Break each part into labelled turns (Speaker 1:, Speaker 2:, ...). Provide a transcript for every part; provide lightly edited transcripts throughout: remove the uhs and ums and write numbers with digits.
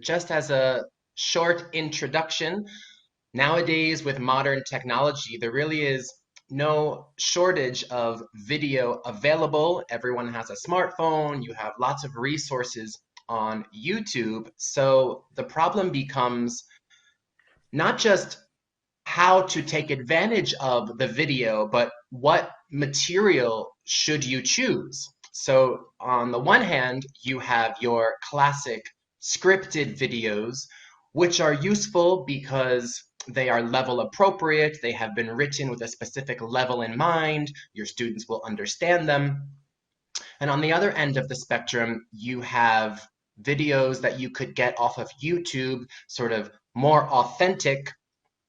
Speaker 1: just as a short introduction, nowadays with modern technology, there really is no shortage of video available. Everyone has a smartphone, you have lots of resources on YouTube. So the problem becomes not just how to take advantage of the video, but what material should you choose? So on the one hand, you have your classic scripted videos, which are useful because they are level appropriate. They have been written with a specific level in mind. Your students will understand them. And on the other end of the spectrum, you have videos that you could get off of YouTube, sort of more authentic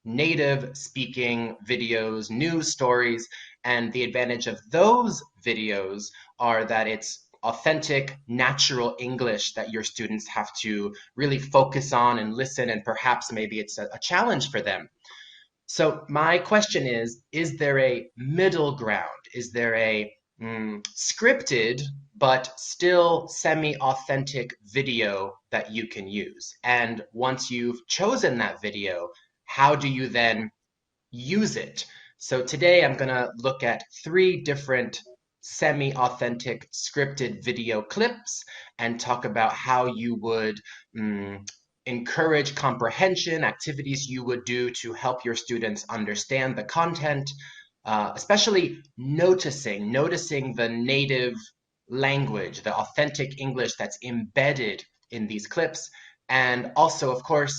Speaker 1: native speaking videos, news stories, and the advantage of those videos are that it's authentic, natural English that your students have to really focus on and listen, and perhaps maybe it's a challenge for them. So my question is there a middle ground? Is there a scripted but still semi-authentic video that you can use? And once you've chosen that video, how do you then use it? So today I'm going to look at 3 different semi-authentic scripted video clips and talk about how you would encourage comprehension, activities you would do to help your students understand the content, especially noticing the native language, the authentic English that's embedded in these clips, and also, of course,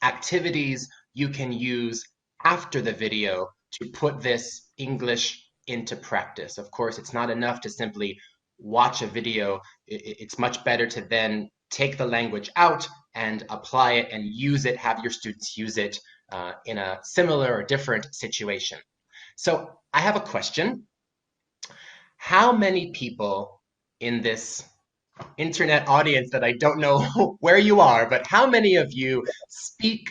Speaker 1: activities you can use after the video to put this English into practice. Of course, it's not enough to simply watch a video. It's much better to then take the language out and apply it and use it, have your students use it in a similar or different situation. So I have a question. How many people in this internet audience that I don't know where you are, but how many of you speak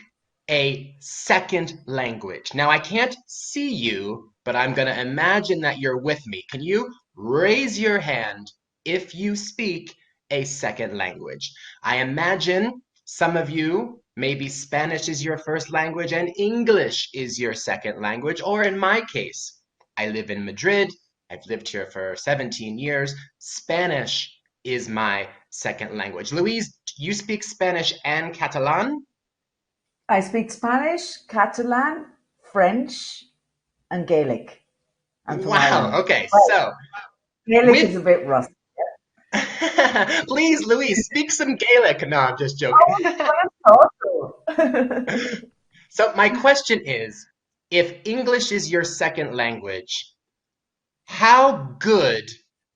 Speaker 1: a second language? Now, I can't see you, but I'm going to imagine that you're with me. Can you raise your hand if you speak a second language? I imagine some of you, maybe Spanish is your first language and English is your second language, or in my case, I live in Madrid. I've lived here for 17 years. Spanish is my second language. Louise, you speak Spanish and Catalan?
Speaker 2: I speak Spanish, Catalan, French, and Gaelic. I'm from
Speaker 1: Wow,
Speaker 2: Ireland.
Speaker 1: okay,
Speaker 2: Well,
Speaker 1: so
Speaker 2: Gaelic is
Speaker 1: with
Speaker 2: a bit rusty.
Speaker 1: please, Louise, speak some Gaelic. No, I'm just joking.
Speaker 2: Oh, awesome.
Speaker 1: So my question is, if English is your second language, how good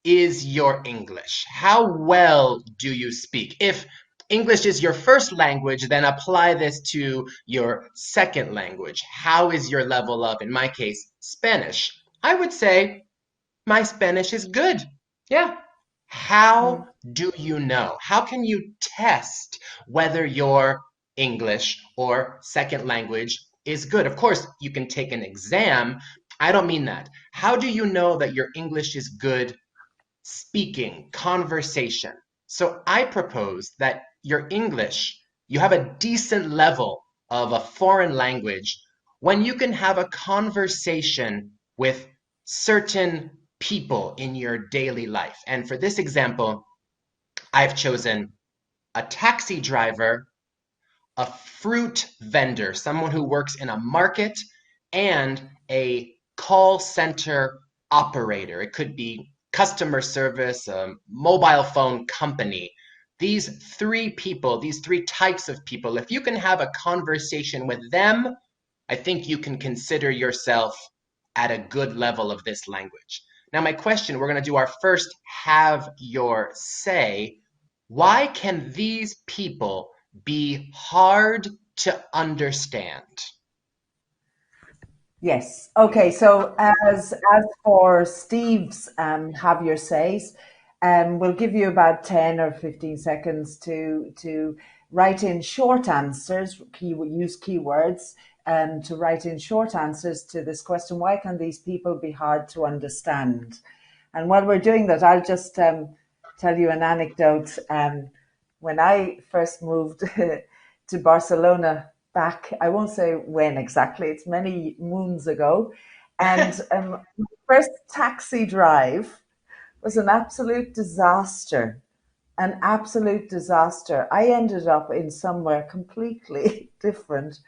Speaker 1: is your English? How well do you speak? If English is your first language, then apply this to your second language. How is your level of, in my case, Spanish? I would say my Spanish is good. Yeah. How
Speaker 2: Mm.
Speaker 1: do you know? How can you test whether your English or second language is good? Of course, you can take an exam. I don't mean that. How do you know that your English is good speaking, conversation? So I propose that your English, you have a decent level of a foreign language when you can have a conversation with certain people in your daily life. And for this example, I've chosen a taxi driver, a fruit vendor, someone who works in a market, and a call center operator. It could be customer service, a mobile phone company. These 3 people, these 3 types of people, if you can have a conversation with them, I think you can consider yourself at a good level of this language. Now, my question, we're going to do our first have your say. Why can these people be hard to understand?
Speaker 2: Yes. Okay. So as for Steve's have your says, we'll give you about 10 or 15 seconds to write in short answers. Use keywords to write in short answers to this question. Why can these people be hard to understand? And while we're doing that, I'll just tell you an anecdote. when I first moved to Barcelona back, I won't say when exactly, it's many moons ago. And my first taxi drive was an absolute disaster. An absolute disaster. I ended up in somewhere completely different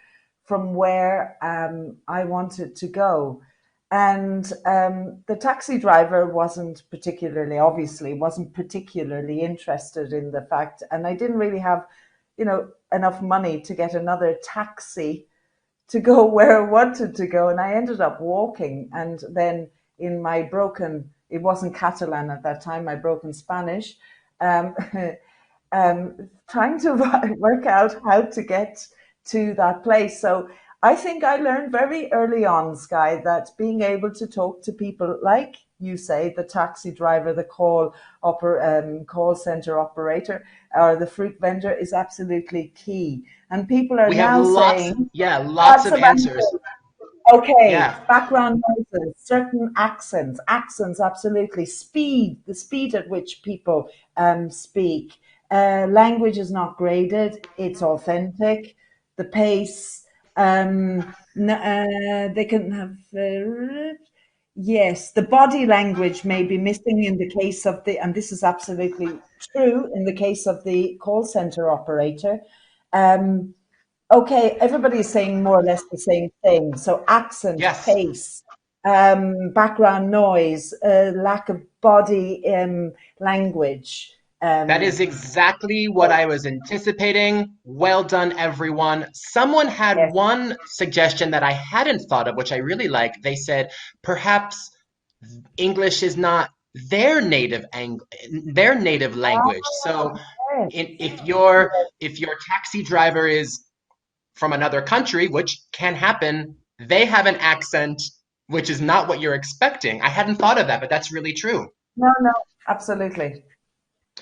Speaker 2: from where I wanted to go. And the taxi driver wasn't particularly interested in the fact, and I didn't really have, enough money to get another taxi to go where I wanted to go. And I ended up walking. And then in my it wasn't Catalan at that time, my broken Spanish, um, trying to work out how to get to that place. So I think I learned very early on, Sky, that being able to talk to people like you say, the taxi driver, the call center operator, or the fruit vendor is absolutely key. And people are
Speaker 1: We have
Speaker 2: now
Speaker 1: lots,
Speaker 2: saying,
Speaker 1: yeah, lots
Speaker 2: lots
Speaker 1: of
Speaker 2: of
Speaker 1: answers.
Speaker 2: answers. Okay,
Speaker 1: Yeah,
Speaker 2: background noises, certain accents, absolutely. Speed, the speed at which people speak. Language is not graded, it's authentic. The pace, they can have, yes, the body language may be missing in the case of and this is absolutely true in the case of the call center operator. Um, Okay, everybody's saying more or less the same thing. So accent,
Speaker 1: yes.
Speaker 2: pace, background noise, lack of body language.
Speaker 1: That is exactly what I was anticipating. Well done, everyone. Someone had
Speaker 2: Yes.
Speaker 1: one suggestion that I hadn't thought of, which I really like. They said perhaps English is not their native language. So
Speaker 2: Yes.
Speaker 1: if your taxi driver is from another country, which can happen, they have an accent which is not what you're expecting. I hadn't thought of that, but that's really true.
Speaker 2: No, no, absolutely.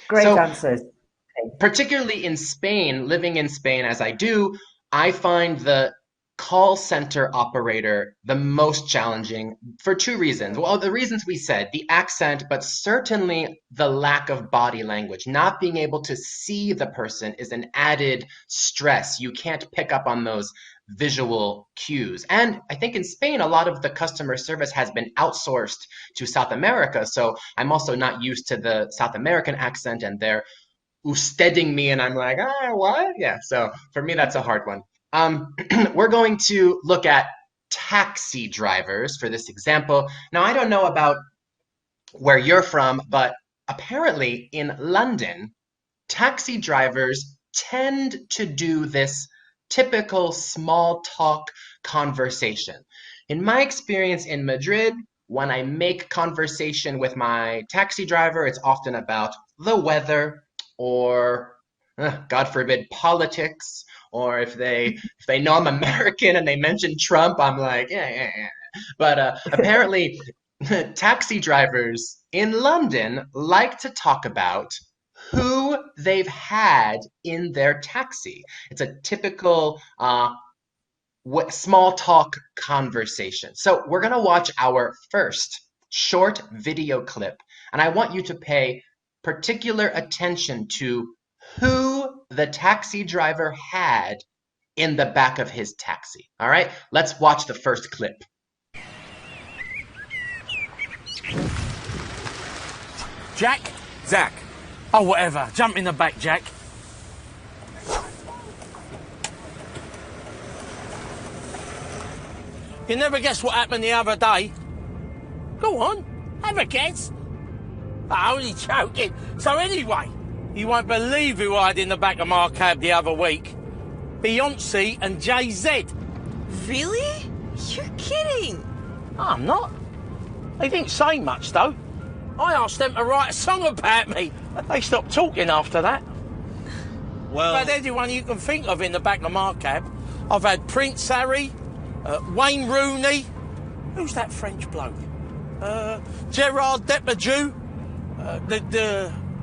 Speaker 2: Great
Speaker 1: So
Speaker 2: answers. Okay.
Speaker 1: particularly in Spain, living in Spain as I do, I find the call center operator the most challenging for two reasons. Well, the reasons we said, the accent, but certainly the lack of body language. Not being able to see the person is an added stress. You can't pick up on those visual cues. And I think in Spain, a lot of the customer service has been outsourced to South America. So I'm also not used to the South American accent and their usteding me, and I'm like, what? Yeah, so for me, that's a hard one. We're going to look at taxi drivers for this example. Now, I don't know about where you're from, but apparently in London, taxi drivers tend to do this typical small talk conversation. In my experience in Madrid, when I make conversation with my taxi driver, it's often about the weather or, God forbid, politics. Or if they know I'm American and they mention Trump, I'm like, yeah, yeah, yeah. But apparently, taxi drivers in London like to talk about who they've had in their taxi. It's a typical small talk conversation. So we're going to watch our first short video clip, and I want you to pay particular attention to who the taxi driver had in the back of his taxi. All right, let's watch the first clip.
Speaker 3: Jack?
Speaker 4: Zach.
Speaker 3: Oh, whatever. Jump in the back, Jack. You never guess what happened the other day? Go on, have a guess. I'm only joking. So anyway, you won't believe who I had in the back of my cab the other week. Beyonce and Jay-Z.
Speaker 4: Really? You're kidding.
Speaker 3: I'm not. They didn't say much, though. I asked them to write a song about me. They stopped talking after that.
Speaker 4: Well,
Speaker 3: I've had anyone you can think of in the back of my cab. I've had Prince Harry, Wayne Rooney. Who's that French bloke? Gerard Depardieu.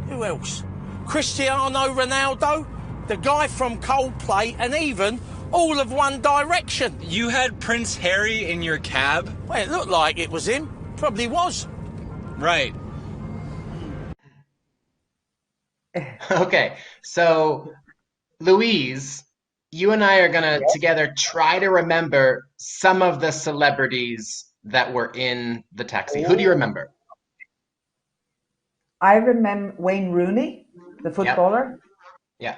Speaker 3: Who else? Cristiano Ronaldo. The guy from Coldplay, and even all of One Direction.
Speaker 4: you had Prince Harry in your cab?
Speaker 3: Well, it looked like it was him. Probably was.
Speaker 4: Right.
Speaker 1: Okay, so Louise, you and I are gonna
Speaker 2: Yeah.
Speaker 1: together try to remember some of the celebrities that were in the taxi. Who do you
Speaker 2: Oh,
Speaker 1: remember?
Speaker 2: I remember Wayne Rooney, the
Speaker 1: Yep.
Speaker 2: footballer.
Speaker 1: Yeah.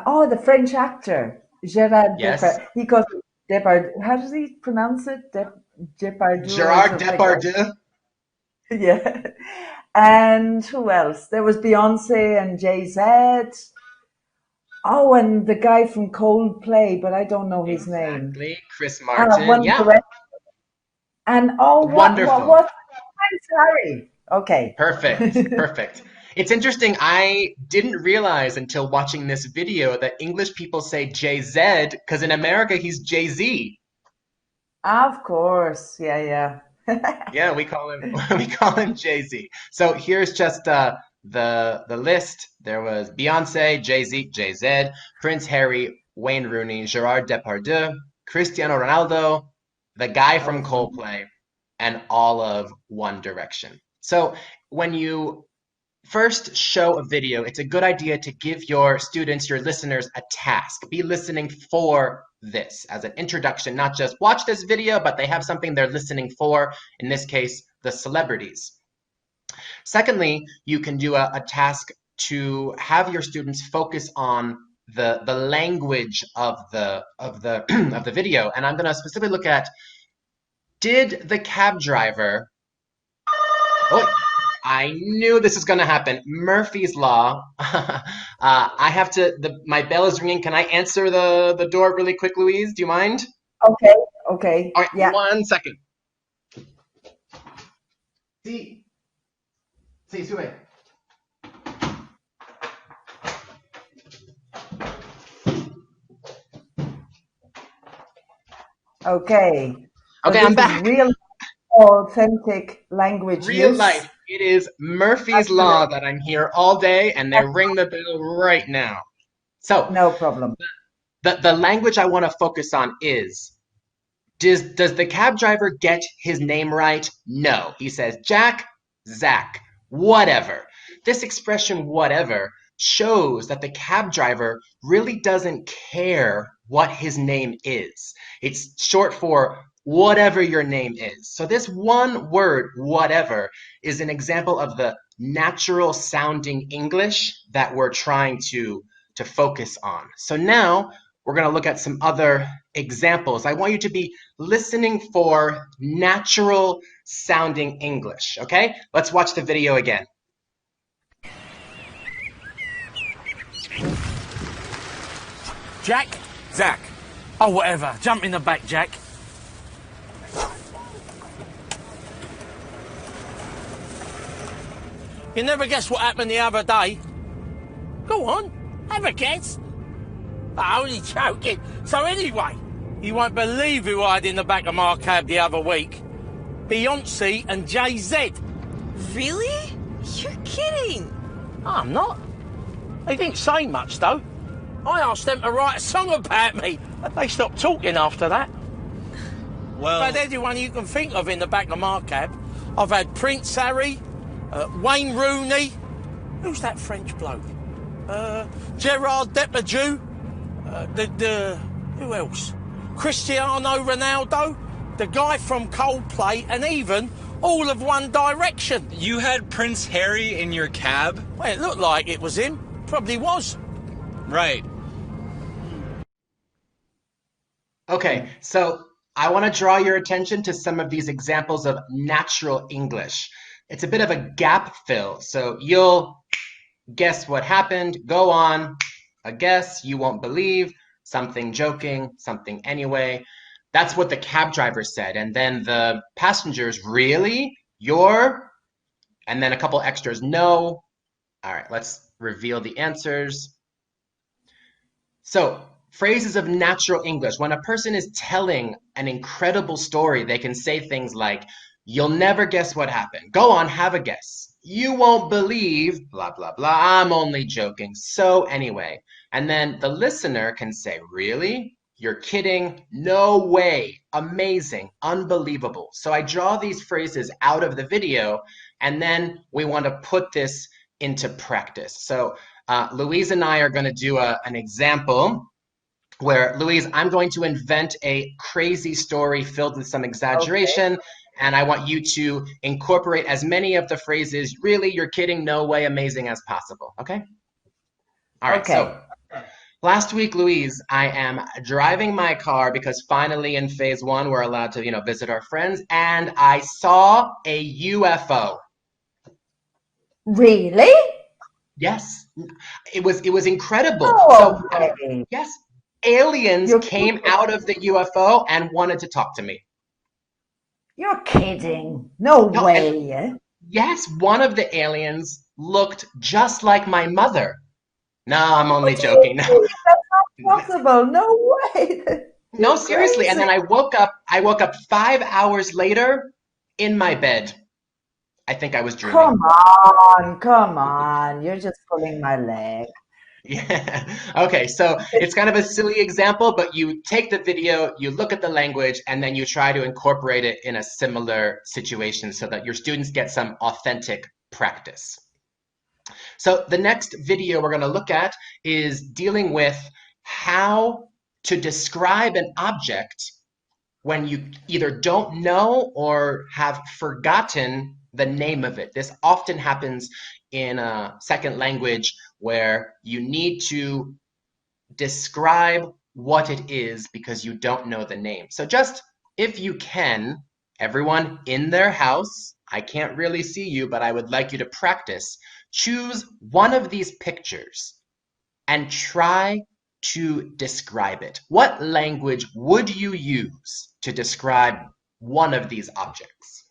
Speaker 2: Oh, the French actor, Gerard
Speaker 1: Yes.
Speaker 2: Depardieu. He calls it Depardieu. How does he pronounce it? Depardieu or
Speaker 1: Gerard
Speaker 2: something like
Speaker 1: Depardieu.
Speaker 2: that. Yeah. And who else? There was Beyonce and Jay-Z. Oh, and the guy from Coldplay, but I don't know his name.
Speaker 1: Exactly. Chris Martin.
Speaker 2: One
Speaker 1: Yeah.
Speaker 2: Direction. And oh,
Speaker 1: Wonderful.
Speaker 2: what? Prince Harry. Okay.
Speaker 1: Perfect. Perfect. It's interesting. I didn't realize until watching this video that English people say Jay-Z because in America he's Jay-Z.
Speaker 2: Of course. Yeah, yeah.
Speaker 1: Yeah, we call him we call him Jay-Z. So here's just the list. There was Beyonce, Jay-Z, Jay-Z, Prince Harry, Wayne Rooney, Gerard Depardieu, Cristiano Ronaldo, the guy from
Speaker 2: Okay.
Speaker 1: Coldplay, and all of One Direction. So when you first show a video, it's a good idea to give your students, your listeners, a task. Be listening for this as an introduction, not just watch this video, but they have something they're listening for, in this case, the celebrities. Secondly, you can do a task to have your students focus on the language of the of the video. And I'm going to specifically look at, did the cab driver, oh, I knew this was going to happen. Murphy's Law. I have to, my bell is ringing. Can I answer the door really quick, Louise? Do you mind?
Speaker 2: Okay. Okay.
Speaker 1: All right,
Speaker 2: Yeah.
Speaker 1: 1 second. Sí, sí, sube.
Speaker 2: Okay. So
Speaker 1: Okay, I'm
Speaker 2: this is
Speaker 1: back.
Speaker 2: real authentic language
Speaker 1: Real
Speaker 2: use.
Speaker 1: life. It is Murphy's
Speaker 2: That's
Speaker 1: Law
Speaker 2: correct.
Speaker 1: that I'm here all day, and they ring the bell right now. So,
Speaker 2: No problem.
Speaker 1: the language I want to focus on is, does the cab driver get his name right? No. He says Jack, Zach, whatever. This expression, whatever, shows that the cab driver really doesn't care what his name is. It's short for whatever your name is. So this one word, whatever, is an example of the natural sounding English that we're trying to focus on. So now we're going to look at some other examples. I want you to be listening for natural sounding English, okay? Let's watch the video again.
Speaker 3: Jack?
Speaker 4: Zach.
Speaker 3: Oh, whatever. Jump in the back, Jack. You never guess what happened the other day? Go on, have a guess. Only joking. So anyway, you won't believe who I had in the back of my cab the other week. Beyonce and Jay-Z.
Speaker 4: Really? You're kidding.
Speaker 3: I'm not. They didn't say much, though. I asked them to write a song about me. They stopped talking after that.
Speaker 4: Well,
Speaker 3: I've had anyone you can think of in the back of my cab. I've had Prince Harry, Wayne Rooney. Who's that French bloke? Gerard Depardieu. Who else? Cristiano Ronaldo. The guy from Coldplay, and even all of One Direction.
Speaker 4: you had Prince Harry in your cab?
Speaker 3: Well, it looked like it was him. Probably was.
Speaker 4: Right.
Speaker 1: Okay, so I want to draw your attention to some of these examples of natural English. It's a bit of a gap fill, so you'll guess what happened, go on, a guess, you won't believe, something joking, something anyway. That's what the cab driver said. And then the passengers, really? You're? And then a couple extras, no. All right, let's reveal the answers. So, phrases of natural English. When a person is telling an incredible story, they can say things like, you'll never guess what happened. Go on, have a guess. You won't believe, blah, blah, blah. I'm only joking. So anyway. And then the listener can say, really? You're kidding? No way. Amazing. Unbelievable. So I draw these phrases out of the video, and then we want to put this into practice. So Louise and I are going to do an example where, Louise, I'm going to invent a crazy story filled with some
Speaker 2: Okay.
Speaker 1: exaggeration, and I want you to incorporate as many of the phrases, really, you're kidding, no way, amazing as possible. Okay? All right, so
Speaker 2: Okay.
Speaker 1: last week, Louise, I am driving my car because finally in phase one, we're allowed to, visit our friends, and I saw a UFO.
Speaker 2: Really?
Speaker 1: Yes, it was incredible.
Speaker 2: No
Speaker 1: So,
Speaker 2: way.
Speaker 1: yes, aliens
Speaker 2: You're
Speaker 1: came
Speaker 2: kidding.
Speaker 1: out of the UFO and wanted to talk to me.
Speaker 2: You're kidding. No
Speaker 1: No, and
Speaker 2: way.
Speaker 1: yes, one of the aliens looked just like my mother. No, I'm only
Speaker 2: What do you
Speaker 1: joking. No,
Speaker 2: mean? That's not possible. No way.
Speaker 1: no,
Speaker 2: You're
Speaker 1: seriously. And
Speaker 2: crazy.
Speaker 1: then I woke up 5 hours later in my bed. I think I was dreaming.
Speaker 2: Come on. You're just pulling my leg.
Speaker 1: Yeah. Okay, so it's kind of a silly example, but you take the video, you look at the language, and then you try to incorporate it in a similar situation so that your students get some authentic practice. So the next video we're going to look at is dealing with how to describe an object when you either don't know or have forgotten the name of it. This often happens in a second language where you need to describe what it is because you don't know the name. So just, if you can, everyone in their house, I can't really see you, but I would like you to practice. Choose one of these pictures and try to describe it. What language would you use to describe one of these objects?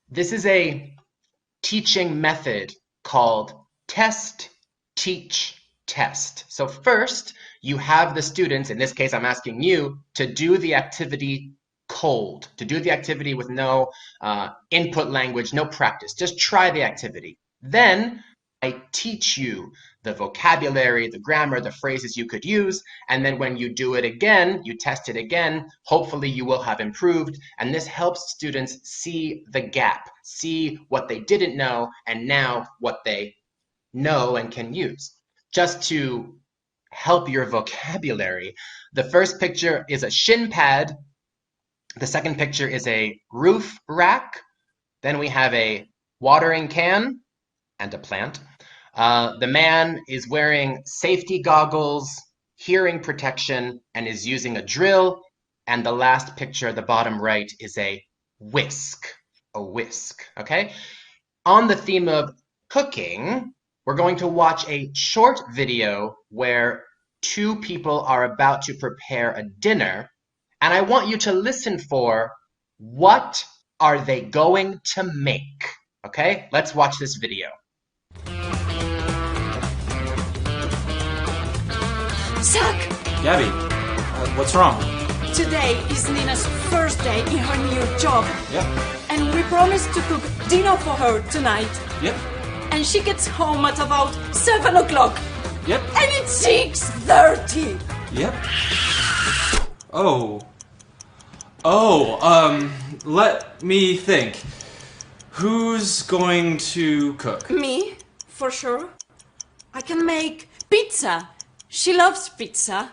Speaker 1: This is a teaching method called test, teach, test. So first, you have the students, in this case, I'm asking you to do the activity cold, to do the activity with no input language, no practice. Just try the activity. Then I teach you the vocabulary, the grammar, the phrases you could use, and then when you do it again, you test it again, hopefully you will have improved, and this helps students see the gap, see what they didn't know, and now what they know and can use. Just to help your vocabulary, the first picture is a shin pad, the second picture is a roof rack, then we have a watering can and a plant. The man is wearing safety goggles, hearing protection, and is using a drill. And the last picture at the bottom right is a whisk, okay? On the theme of cooking, we're going to watch a short video where two people are about to prepare a dinner, and I want you to listen for what are they going to make, okay? Let's watch this video.
Speaker 5: Zach,
Speaker 6: Gabby, what's wrong?
Speaker 5: today is Nina's first day in her new job.
Speaker 6: Yep.
Speaker 5: And we promised to cook dinner for her tonight.
Speaker 6: Yep.
Speaker 5: And she gets home at about 7 o'clock.
Speaker 6: Yep.
Speaker 5: And it's 6:30.
Speaker 6: Yep. Oh. Let me think. Who's going to cook?
Speaker 5: Me, for sure. I can make pizza. She loves pizza.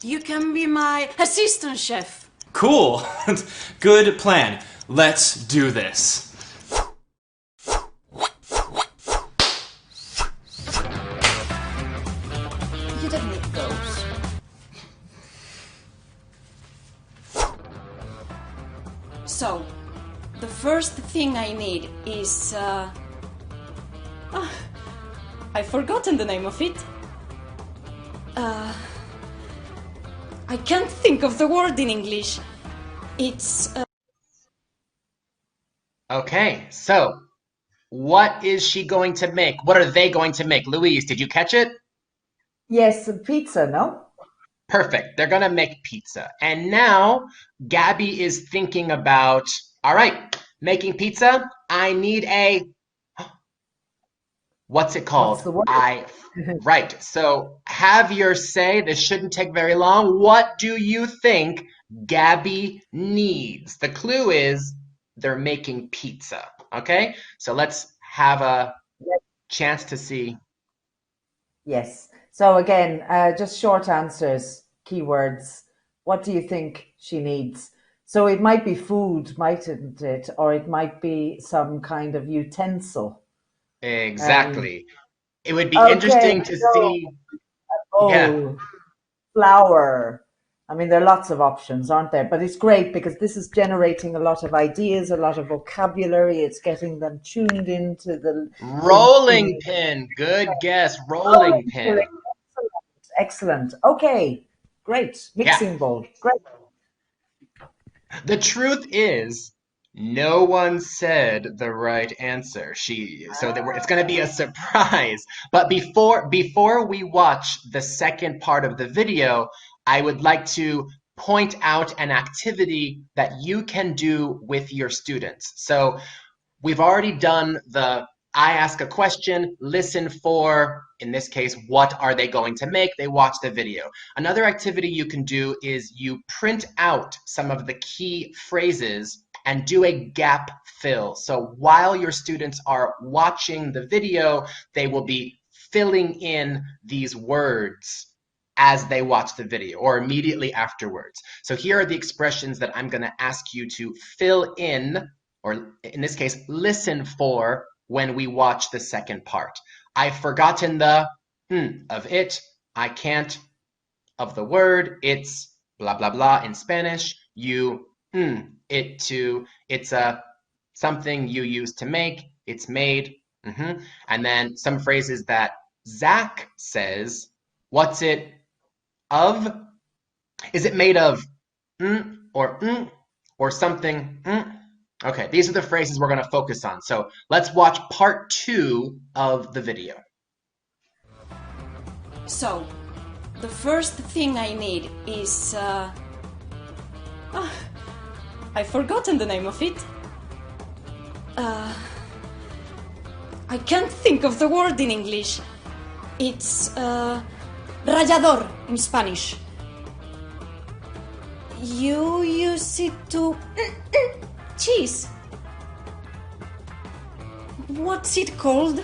Speaker 5: You can be my assistant chef.
Speaker 6: Cool. Good plan. Let's do this.
Speaker 5: You don't need those. So, the first thing I need is, I've forgotten the name of it. I can't think of the word in English. It's,
Speaker 1: Okay, so what is she going to make? What are they going to make? Louise, did you catch it?
Speaker 2: Yes, pizza, no?
Speaker 1: Perfect. They're going to make pizza. And now Gabby is thinking about, all right, making pizza. I need a, what's it called?
Speaker 2: What's the word?
Speaker 1: Right. So have your say. This shouldn't take very long. What do you think Gabby needs? The clue is they're making pizza. Okay, so let's have a chance to see.
Speaker 2: Yes. So again, just short answers, keywords. What do you think she needs? So it might be food, mightn't it? Or it might be some kind of utensil.
Speaker 1: Exactly. It would be
Speaker 2: Okay.
Speaker 1: interesting to
Speaker 2: So,
Speaker 1: see. Yeah.
Speaker 2: oh, flour. I mean, there are lots of options, aren't there? But it's great because this is generating a lot of ideas, a lot of vocabulary. It's getting them tuned into the
Speaker 1: Rolling
Speaker 2: in
Speaker 1: pin. Good guess. Rolling pin.
Speaker 2: excellent. Okay, great.
Speaker 1: Yeah.
Speaker 2: Mixing bowl. Great.
Speaker 1: The truth is, no one said the right answer. It's going to be a surprise. But before we watch the second part of the video, I would like to point out an activity that you can do with your students. So we've already done I ask a question, listen for, in this case, what are they going to make? They watch the video. Another activity you can do is you print out some of the key phrases and do a gap fill. So while your students are watching the video, they will be filling in these words as they watch the video or immediately afterwards. So here are the expressions that I'm going to ask you to fill in, or in this case, listen for when we watch the second part. I've forgotten the of it. I can't of the word. It's blah, blah, blah in Spanish. You, it to, it's a something you use to make. It's made. And then some phrases that Zach says, what's it of? Is it made of or something? Okay, these are the phrases we're going to focus on. So let's watch part 2 of the video.
Speaker 5: So, the first thing I need is... I've forgotten the name of it. I can't think of the word in English. It's rallador in Spanish. You use it to cheese. What's it called?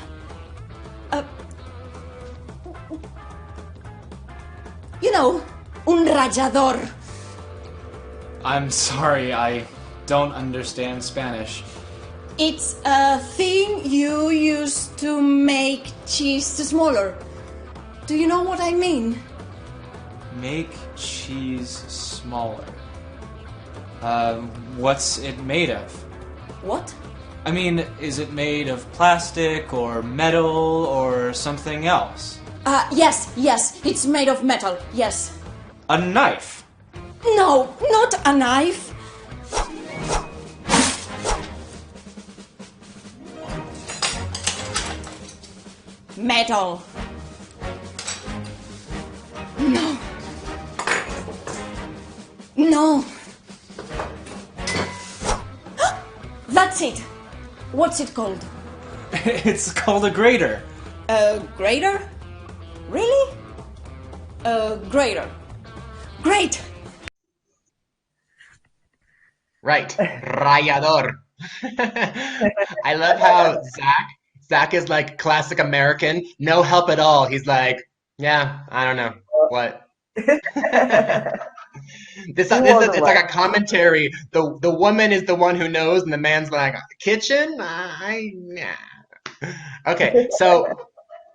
Speaker 5: You know, un rallador.
Speaker 6: I'm sorry, I don't understand Spanish.
Speaker 5: It's a thing you use to make cheese smaller. Do you know what I mean?
Speaker 6: Make cheese smaller. What's it made of?
Speaker 5: What?
Speaker 6: I mean, is it made of plastic or metal or something else?
Speaker 5: Yes, it's made of metal, yes.
Speaker 6: A knife?
Speaker 5: No, not a knife. Metal. No. No. That's it. What's it called?
Speaker 6: It's called a grater.
Speaker 5: A grater? Really? A grater. Great.
Speaker 1: Right, rallador. I love how Zach is like classic American, no help at all. He's like, yeah, I don't know what. It's like a commentary. The woman is the one who knows, and the man's like, kitchen? Okay, so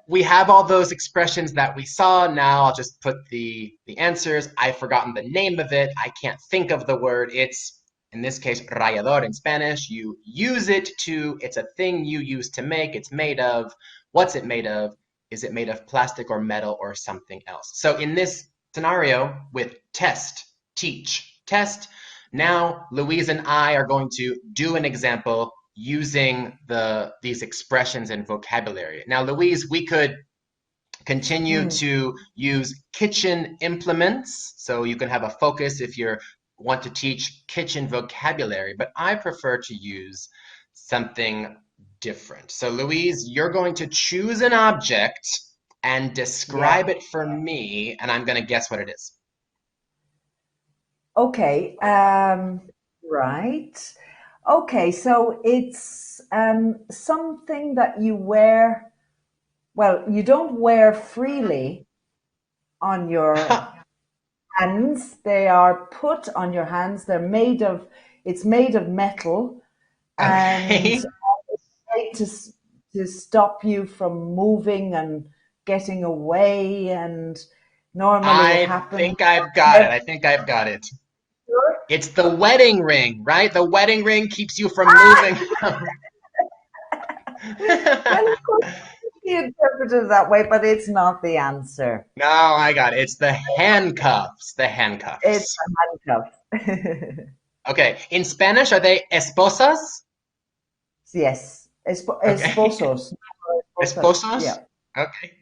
Speaker 1: we have all those expressions that we saw. Now I'll just put the answers. I've forgotten the name of it. I can't think of the word. It's, in this case, rallador in Spanish. You use it to, it's a thing you use to make. It's made of, what's it made of? Is it made of plastic or metal or something else? So in this scenario with test, teach, test, now Louise and I are going to do an example using these expressions and vocabulary. Now, Louise, we could continue to use kitchen implements, so you can have a focus if you want to teach kitchen vocabulary, but I prefer to use something different. So Louise, you're going to choose an object and describe it for me, and I'm going to guess what it is.
Speaker 2: Okay, right. Okay, so it's something that you wear. Well, you don't wear freely on your hands. They are put on your hands. It's made of metal, and
Speaker 1: Okay.
Speaker 2: it's made to stop you from moving and getting away. And normally it
Speaker 1: I
Speaker 2: happens.
Speaker 1: think I've got it. I think I've got it. It's the wedding ring, right? The wedding ring keeps you from moving.
Speaker 2: Well, of course, it can be interpreted that way, but it's not the answer.
Speaker 1: No, I got it. It's the handcuffs. The
Speaker 2: It's
Speaker 1: handcuffs.
Speaker 2: a handcuff.
Speaker 1: Okay. In Spanish, are they esposas?
Speaker 2: Yes,
Speaker 1: Okay.
Speaker 2: esposos. Esposas.
Speaker 1: Esposos?
Speaker 2: Yeah.
Speaker 1: Okay.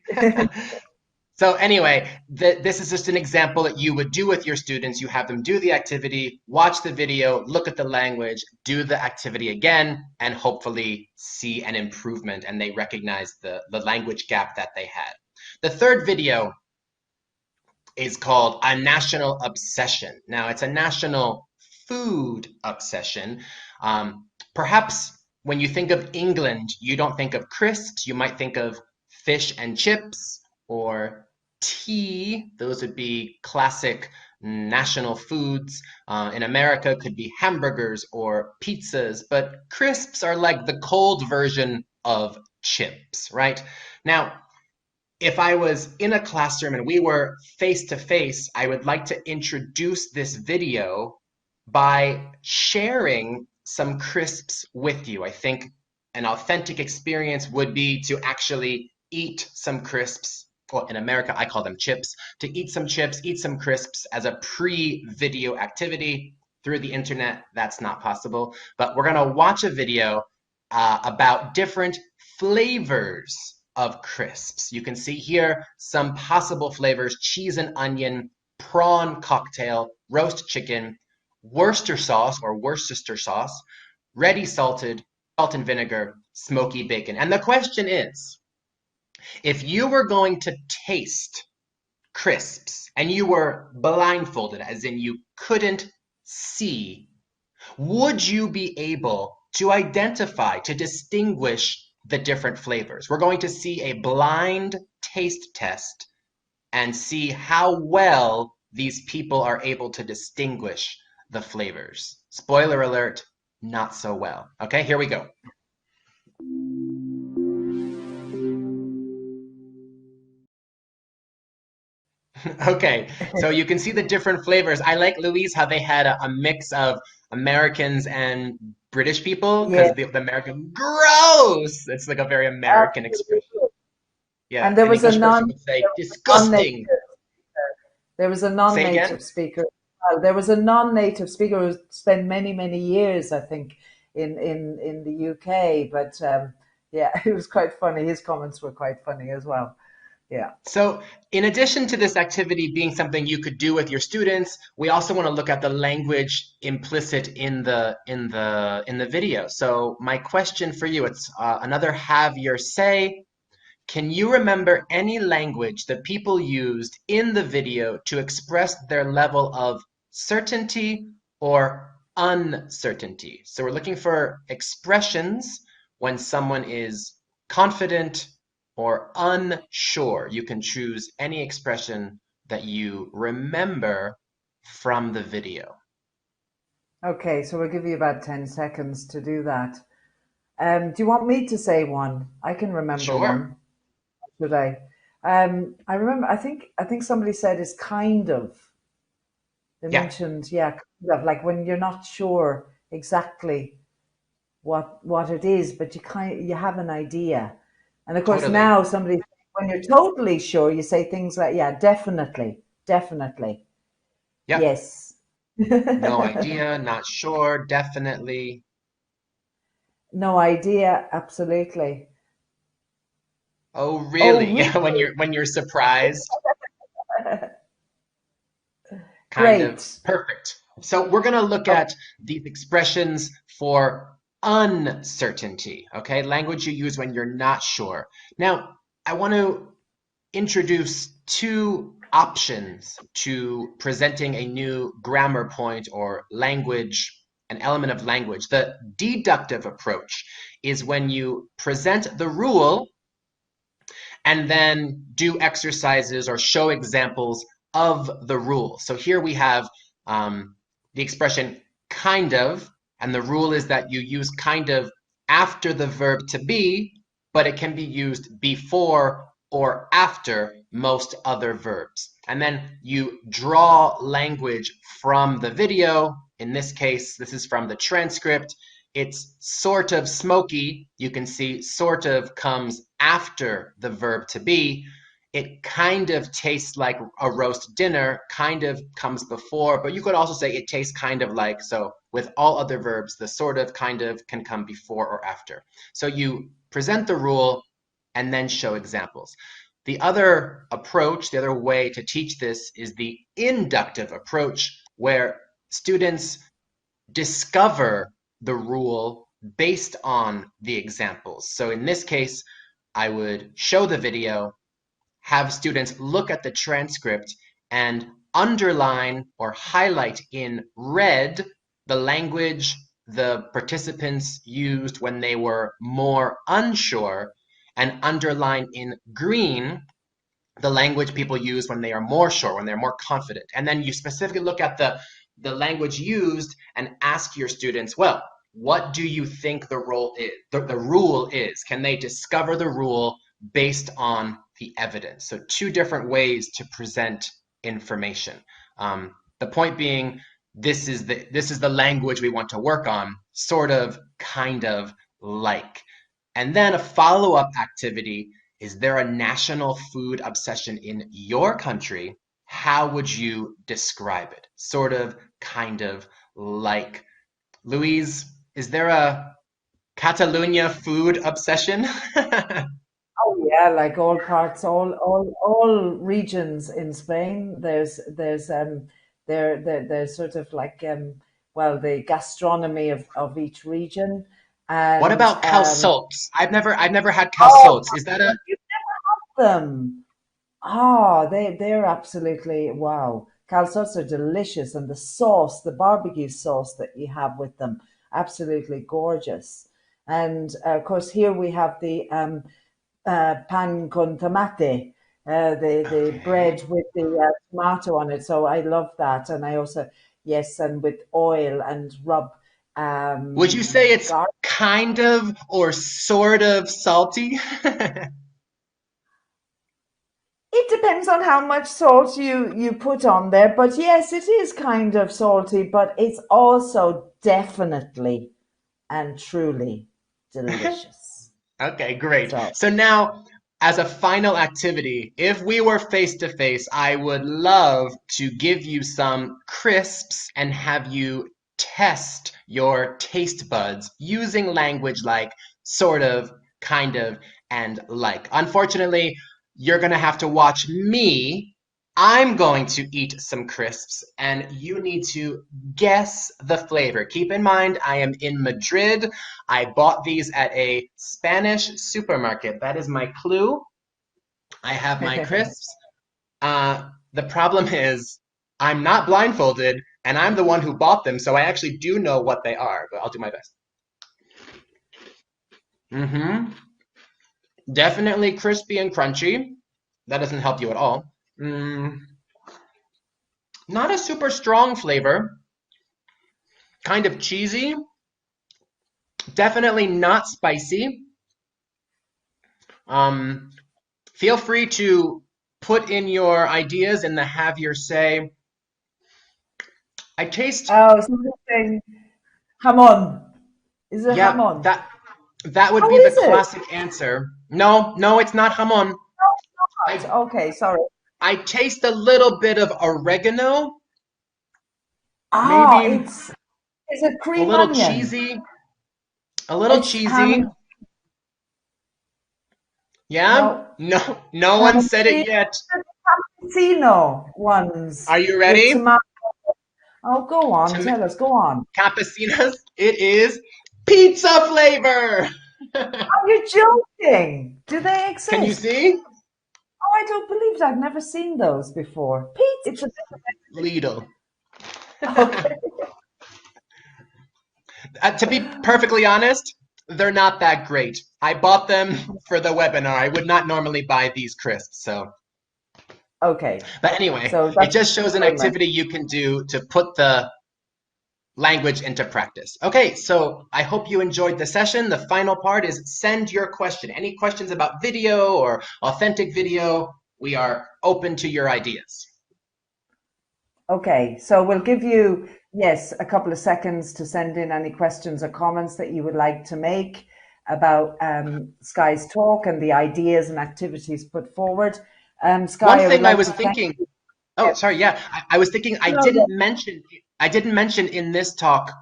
Speaker 1: So anyway, this is just an example that you would do with your students. You have them do the activity, watch the video, look at the language, do the activity again, and hopefully see an improvement and they recognize the language gap that they had. The third video is called A National Obsession. Now, it's a national food obsession. Perhaps when you think of England, you don't think of crisps. You might think of fish and chips or tea. Those would be classic national foods. In America, could be hamburgers or pizzas, but crisps are like the cold version of chips, right? Now, if I was in a classroom and we were face to face, I would like to introduce this video by sharing some crisps with you. I think an authentic experience would be to actually eat some crisps. Well, in America, I call them chips. To eat some chips, eat some crisps as a pre-video activity through the internet. That's not possible. But we're going to watch a video about different flavors of crisps. You can see here some possible flavors: cheese and onion, prawn cocktail, roast chicken, Worcester sauce or Worcester sauce, ready salted, salt and vinegar, smoky bacon. And the question is, if you were going to taste crisps and you were blindfolded, as in you couldn't see, would you be able to identify, to distinguish the different flavors? We're going to see a blind taste test and see how well these people are able to distinguish the flavors. Spoiler alert, not so well. Okay, here we go. Okay, so you can see the different flavors. I like, Louise, how they had a mix of Americans and British people,
Speaker 2: Yeah,
Speaker 1: because the American, gross! It's like a very American expression.
Speaker 2: absolutely.
Speaker 1: Yeah,
Speaker 2: And there
Speaker 1: an
Speaker 2: was a
Speaker 1: English person would say,
Speaker 2: non-native.
Speaker 1: disgusting.
Speaker 2: There was a
Speaker 1: Say
Speaker 2: non-native
Speaker 1: again?
Speaker 2: speaker. Well, there was a non-native speaker who spent many, many years, I think, in the UK. But yeah, it was quite funny. His comments were quite funny as well. Yeah.
Speaker 1: So, in addition to this activity being something you could do with your students, we also want to look at the language implicit in the video. So, my question for you, it's another have your say. Can you remember any language that people used in the video to express their level of certainty or uncertainty? So we're looking for expressions when someone is confident or unsure. You can choose any expression that you remember from the video.
Speaker 2: Okay, so we'll give you about 10 seconds to do that. Do you want me to say one? I can remember
Speaker 1: Sure.
Speaker 2: one. Should I? I remember. I think somebody said is kind of. They
Speaker 1: Yeah,
Speaker 2: mentioned, yeah, kind of like when you're not sure exactly what it is, but you have an idea. And of course
Speaker 1: totally.
Speaker 2: now somebody, when you're totally sure, you say things like, yeah, definitely, definitely,
Speaker 1: Yep.
Speaker 2: yes.
Speaker 1: No idea, not sure, definitely.
Speaker 2: No idea, absolutely.
Speaker 1: Oh,
Speaker 2: Oh,
Speaker 1: really?
Speaker 2: really?
Speaker 1: Yeah, when you're surprised. Kind of.
Speaker 2: Great.
Speaker 1: Perfect. So we're going to look
Speaker 2: Oh,
Speaker 1: at these expressions for uncertainty, okay? Language you use when you're not sure. Now, I want to introduce two options to presenting a new grammar point or language an element of language. The deductive approach is when you present the rule and then do exercises or show examples of the rule. So here we have the expression kind of, and the rule is that you use kind of after the verb to be, but it can be used before or after most other verbs. And then you draw language from the video. In this case, this is from the transcript. It's sort of smoky. You can see sort of comes after the verb to be. It kind of tastes like a roast dinner, kind of comes before, but you could also say it tastes kind of like. So with all other verbs, the sort of, kind of can come before or after. So you present the rule and then show examples. The other approach, the other way to teach this is the inductive approach, where students discover the rule based on the examples. So in this case, I would show the video, have students look at the transcript and underline or highlight in red the language the participants used when they were more unsure, and underline in green the language people use when they are more sure, when they're more confident. And then you specifically look at the language used and ask your students, well, what do you think the rule is? Can they discover the rule based on the evidence? So two different ways to present information. The point being, this is the language we want to work on, sort of, kind of, like. And then a follow-up activity, is there a national food obsession in your country? How would you describe it? Sort of, kind of, like. Louise, is there a Catalonia food obsession?
Speaker 2: Oh yeah, like all parts, all regions in Spain. There's sort of like well, the gastronomy of each region. And
Speaker 1: What about calçotes? I've never had
Speaker 2: oh,
Speaker 1: calçotes. Is that a
Speaker 2: you've never had them. Oh, they're absolutely wow. Calzots are delicious, and the sauce, the barbecue sauce that you have with them, absolutely gorgeous. And of course, here we have the pan con tomate, the bread
Speaker 1: okay?
Speaker 2: with the tomato on it. So I love that, and I also yes, and with oil and rub
Speaker 1: Would you say it's
Speaker 2: garlic.
Speaker 1: kind of or sort of salty?
Speaker 2: It depends on how much salt you put on there, but yes, it is kind of salty, but it's also definitely and truly delicious.
Speaker 1: Okay, great.
Speaker 2: So,
Speaker 1: So now, as a final activity, if we were face to face, I would love to give you some crisps and have you test your taste buds using language like sort of, kind of, and like. Unfortunately, you're going to have to watch me. I'm going to eat some crisps, and you need to guess the flavor. Keep in mind, I am in Madrid. I bought these at a Spanish supermarket. That is my clue. I have my crisps. The problem is, I'm not blindfolded, and I'm the one who bought them, so I actually do know what they are, but I'll do my best. Definitely crispy and crunchy. That doesn't help you at all. Not a super strong flavor. Kind of cheesy. Definitely not spicy. Feel free to put in your ideas in the have your say. I taste.
Speaker 2: oh, something jamon. Is it
Speaker 1: Yeah,
Speaker 2: jamon?
Speaker 1: that would
Speaker 2: How
Speaker 1: be the
Speaker 2: is it?
Speaker 1: classic answer. No, it's not jamon.
Speaker 2: Right.
Speaker 1: I
Speaker 2: Okay, sorry.
Speaker 1: I taste a little bit of oregano,
Speaker 2: Ah,
Speaker 1: maybe
Speaker 2: is it
Speaker 1: a
Speaker 2: cream
Speaker 1: little
Speaker 2: onion?
Speaker 1: cheesy, a little
Speaker 2: It's
Speaker 1: cheesy. Yeah?
Speaker 2: no,
Speaker 1: No one said it
Speaker 2: the
Speaker 1: yet.
Speaker 2: campesino ones
Speaker 1: Are you
Speaker 2: with
Speaker 1: ready?
Speaker 2: tomato. Oh, go on,
Speaker 1: Tom-
Speaker 2: tell us, go on.
Speaker 1: Campesinas, it is pizza flavor.
Speaker 2: Oh, you're joking. Do they
Speaker 1: Can you
Speaker 2: exist?
Speaker 1: see?
Speaker 2: Oh, I don't believe that. I've never seen those before. Pete, it's a
Speaker 1: Lidl.
Speaker 2: okay.
Speaker 1: To be perfectly honest, they're not that great. I bought them for the webinar. I would not normally buy these crisps. So,
Speaker 2: Okay.
Speaker 1: but anyway,
Speaker 2: So
Speaker 1: it
Speaker 2: that's
Speaker 1: just shows an
Speaker 2: a disclaimer.
Speaker 1: activity you can do to put the language into practice. Okay, so I hope you enjoyed the session. The final part is send your question. Any questions about video or authentic video? We are open to your ideas.
Speaker 2: Okay, so we'll give you, yes, a couple of seconds to send in any questions or comments that you would like to make about Sky's talk and the ideas and activities put forward. Sky,
Speaker 1: One
Speaker 2: I would
Speaker 1: thing I
Speaker 2: like
Speaker 1: was
Speaker 2: to thank
Speaker 1: thinking,
Speaker 2: you.
Speaker 1: oh, sorry, yeah, I was thinking
Speaker 2: No, no,
Speaker 1: I didn't mention in this talk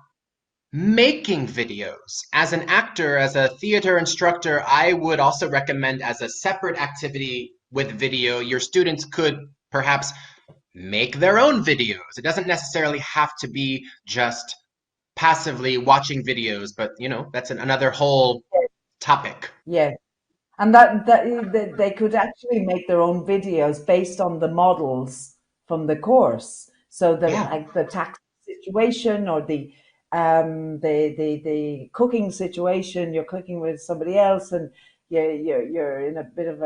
Speaker 1: making videos. As an actor, as a theater instructor, I would also recommend as a separate activity with video, your students could perhaps make their own videos. It doesn't necessarily have to be just passively watching videos, but that's another whole topic.
Speaker 2: yeah. And that they could actually make their own videos based on the models from the course. So the
Speaker 1: Yeah.
Speaker 2: like the tax situation or the cooking situation, you're cooking with somebody else and you're in a bit of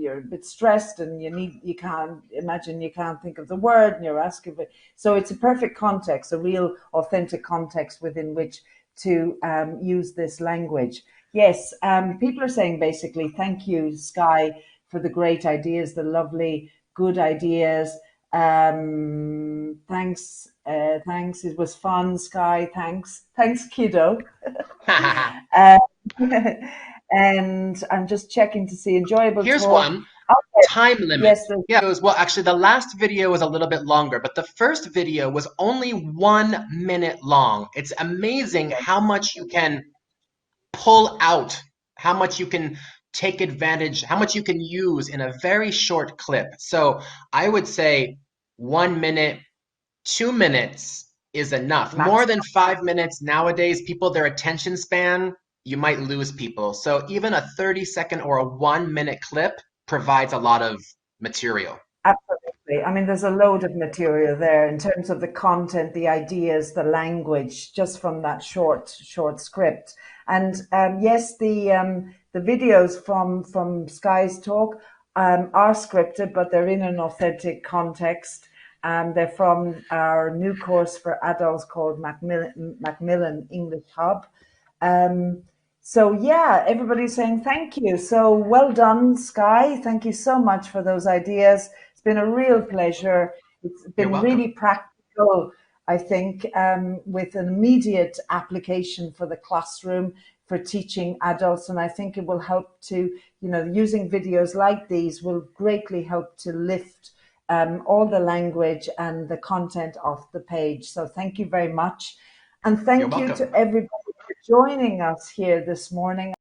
Speaker 2: you're a bit stressed and you can't imagine, you can't think of the word and you're asking for, so it's a perfect context, a real authentic context within which to use this language. Yes, people are saying basically, thank you, Sky, for the great ideas, the lovely, good ideas. Thanks, thanks. It was fun, Sky. Thanks, kiddo. Uh, and I'm just checking to see enjoyable
Speaker 1: Here's
Speaker 2: talk.
Speaker 1: one.
Speaker 2: Okay.
Speaker 1: Time limit.
Speaker 2: Yes,
Speaker 1: Yeah, it goes, well, actually, the last video was a little bit longer, but the first video was only 1 minute long. It's amazing how much you can pull out, how much you can take advantage, how much you can use in a very short clip. So I would say 1 minute, 2 minutes is enough.
Speaker 2: max.
Speaker 1: More than 5 minutes nowadays, people, their attention span, you might lose people. So even a 30-second or a 1 minute clip provides a lot of material.
Speaker 2: Absolutely. I mean, there's a load of material there in terms of the content, the ideas, the language, just from that short script. And yes, the videos from Sky's talk are scripted, but they're in an authentic context. They're from our new course for adults called Macmillan English Hub. So yeah, everybody's saying thank you. So well done, Sky. Thank you so much for those ideas. It's been a real pleasure. It's
Speaker 1: You're
Speaker 2: been
Speaker 1: welcome.
Speaker 2: really practical, I think, with an immediate application for the classroom for teaching adults. And I think it will help to, using videos like these will greatly help to lift all the language and the content off the page. So thank you very much. And
Speaker 1: You're
Speaker 2: thank you
Speaker 1: welcome.
Speaker 2: to everybody for joining us here this morning.